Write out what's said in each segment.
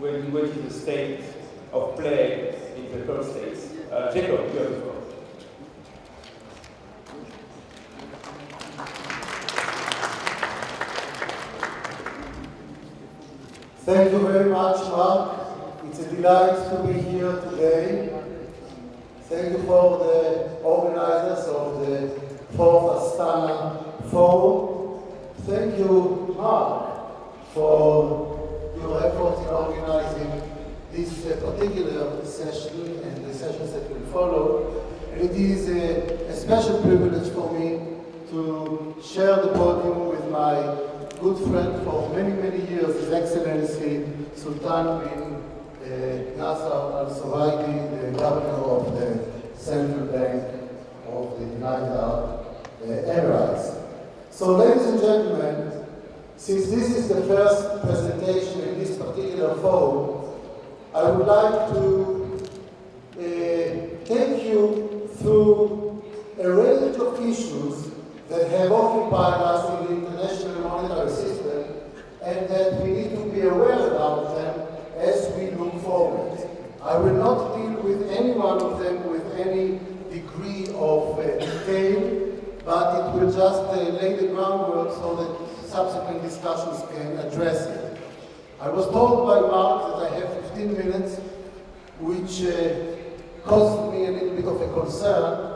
which is the state of play in the current states. Jacob, you have the floor. Thank you very much, Mark. It's a delight to be here today. Thank you for the organizers of the 4th Astana Forum. Thank you, Mark, for your efforts in organizing this particular session and the sessions that will follow. And it is a special privilege for me to share the podium with my good friend for many, many years, His Excellency Sultan bin Nasser al-Suwaidi, the governor of the Central Bank of the United Arab Emirates. So, ladies and gentlemen, since this is the first presentation in this particular forum, I would like to take you through a range of issues that have occupied us in the international monetary system and that we need to be aware about them as we look forward. I will not deal with any one of them with any degree of detail, but it will just lay the groundwork so that subsequent discussions can address it. I was told by Mark that I have 15 minutes, which caused me a little bit of a concern.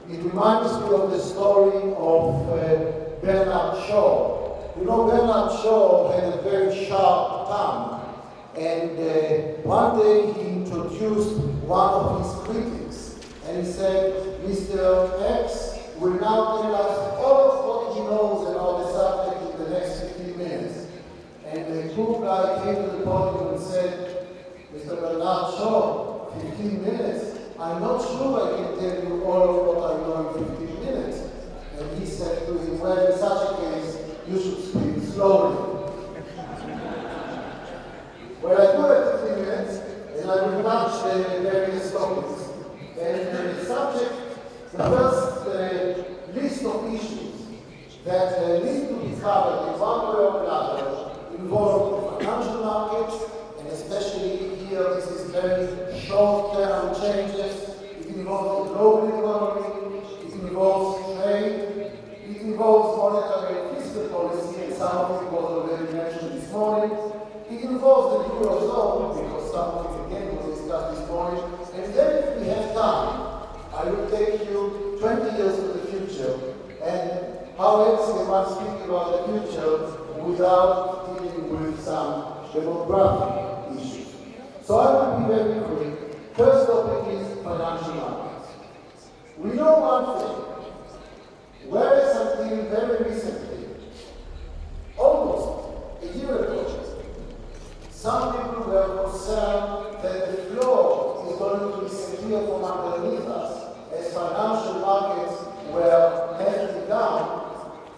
It reminds me of the story of Bernard Shaw. You know, Bernard Shaw had a very sharp tongue, and one day he introduced one of his critics, and he said, Mr. X will now tell us all of what he knows about the subject in the next 15 minutes. And the poor guy came to the podium and said, Mr. Bernard Shaw, 15 minutes? I'm not sure I can tell you all of what I know in 15 minutes. And he said to him, well, in such a case, you should speak slowly. Well, I do have 15 minutes, and I will touch various topics. And the subject, the first list of issues that need to be covered in one way or another involve the financial markets, and especially here, this is very short-term changes. It involves the global economy, it involves trade, it involves monetary and fiscal policy, and some of it was already mentioned this morning. It involves the Eurozone, because some of it again was discussed this morning. And then if we have time, I will take you 20 years to the future, and how else can one speak about the future without dealing with some demographic issues? So I will be very quick. First topic is financial markets. We know one thing, whereas until very recently, almost a year ago, some people were concerned that the floor is going to disappear from underneath us as financial markets were melting down.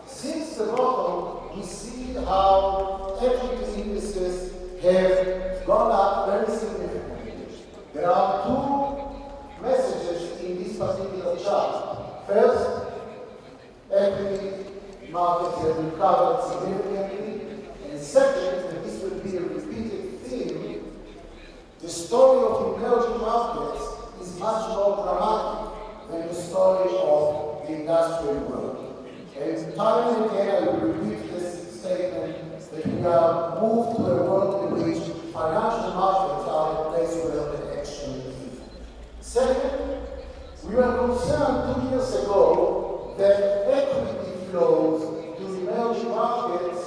Since the bottom, we see how equity indices have gone up very significantly. There are two messages in this particular chart. First, equity markets have recovered significantly. And second, and this will be a repeated theme, the story of emerging markets is much more dramatic than the story of the industrial world. And time and again, I will repeat this statement that we are moved to a world in which financial markets are a place where the action is. Second, we were concerned 2 years ago that equity flows to emerging markets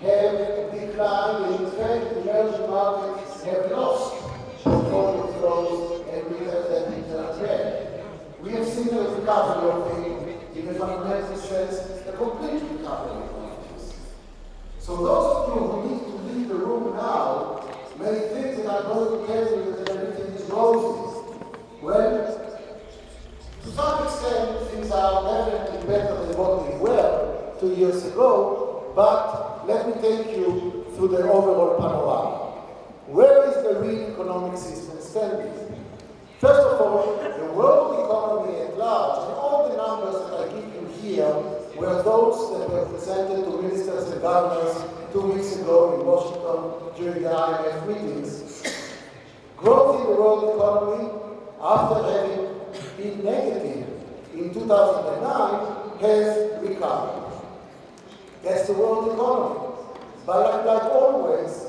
have declined. In fact, emerging markets have lost portfolio flows, and we have that return red. We have seen a recovery of the, in a fundamental sense, a complete recovery of markets. So those of you who need to leave the room now may think that I'm going to tell you that everything is roses. Well, to some extent, things are definitely better than what they were 2 years ago, but let me take you through the overall panorama. Where is the real economic system standing? First of all, the world economy at large, and all the numbers that I give you here were those that were presented to ministers and governors 2 weeks ago in Washington during the IMF meetings. Growth in the world economy, after having been negative in 2009, has recovered. That's the world economy. But like always,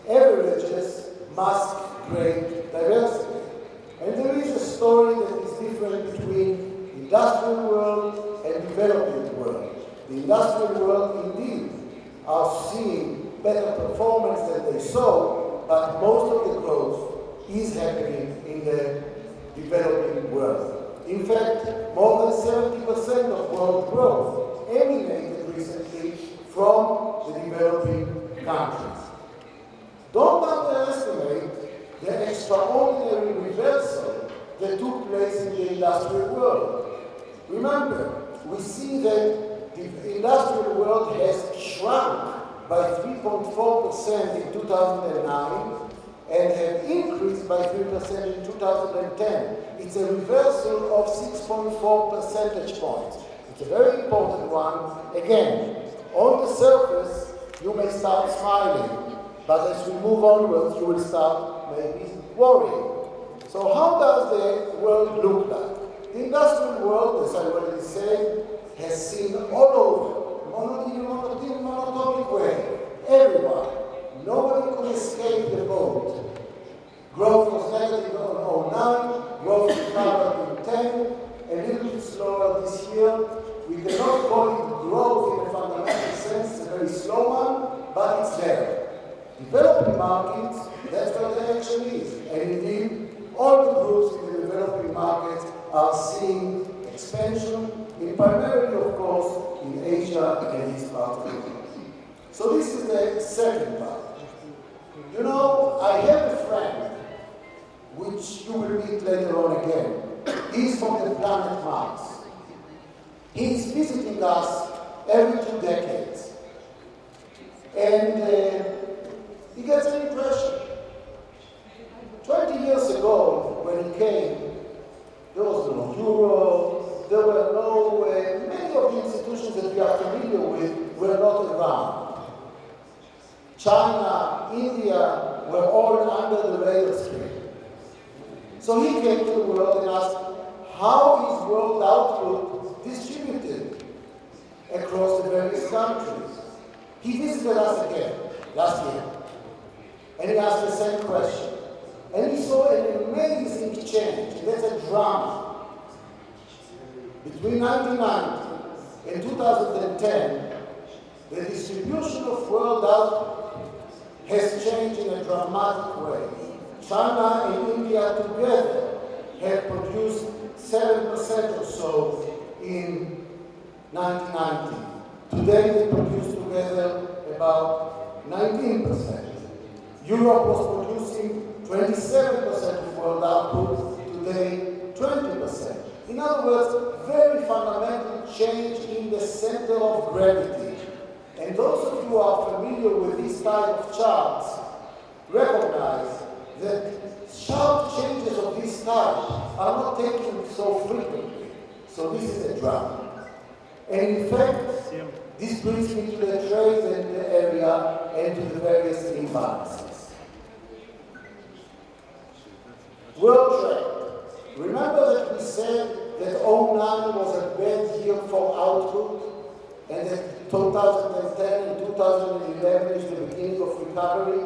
averages mask great diversity. And there is a story that is different between the industrial world and developing world. The industrial world indeed are seeing better performance than they saw, but most of the growth is happening in the developing world. In fact, more than 70% of world growth emanated recently from the developing countries. Don't underestimate the extraordinary reversal that took place in the industrial world. Remember, we see that the industrial world has shrunk by 3.4% in 2009 and have increased by 3% in 2010. It's a reversal of 6.4 percentage points. It's a very important one. Again, on the surface, you may start smiling, but as we move onwards, you will start maybe worrying. So how does the world look like? The industrial world, as I already said, has seen all over, in a monotonic way, everyone. Nobody could escape the boat. Growth was negative in 2009, growth recovered in 10, a little bit slower this year. We cannot call it growth in a fundamental sense, it's a very slow one, but it's there. Developing markets, that's where the action is. And indeed, all the groups in the developing markets are seeing expansion, primarily, of course, in Asia and East part of the world. So this is the second part. You know, I have a friend, which you will meet later on again. He's from the planet Mars. He's visiting us every 2 decades. And he gets an impression. 20 years ago, when he came, there was no euro, there were no, many of the institutions that we are familiar with were not around. China, India were all under the radar screen. So he came to the world and asked, how is world output distributed across the various countries? He visited us again last year, and he asked the same question. And he saw an amazing change, that's a drama. Between 1990 and 2010, the distribution of world output has changed in a dramatic way. China and India together have produced 7% or so in 1990. Today they produce together about 19%. Europe was producing 27% of world output, today 20%. In other words, very fundamental change in the center of gravity. And those of you who are familiar with this type of charts recognize that sharp changes of this type are not taken so frequently. So this is a drama. And in fact, this brings me to the trade area and to the various imbalances. World trade. Remember that we said that 2009 was a bad year for output, and that 2010 and 2011 is the beginning of recovery?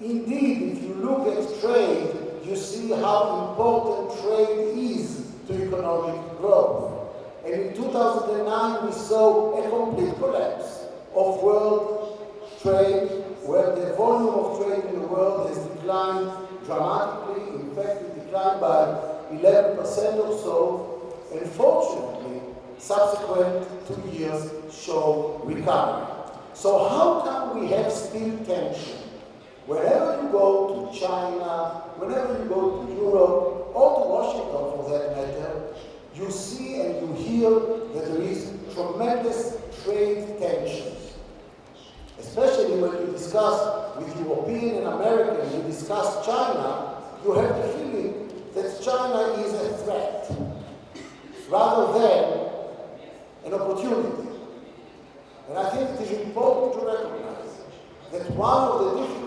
Indeed, if you look at trade, you see how important trade is to economic growth. And in 2009, we saw a complete collapse of world trade, where the volume of trade in the world has declined dramatically. In fact, it declined by 11% or so. And fortunately, subsequent 2 years show recovery. So how come we have still tension? Whenever you go to China, whenever you go to Europe, or to Washington for that matter, you see and you hear that there is tremendous trade tensions. Especially when you discuss with European and American, you discuss China, you have the feeling that China is a threat, rather than an opportunity. And I think it is important to recognize that one of the difficulties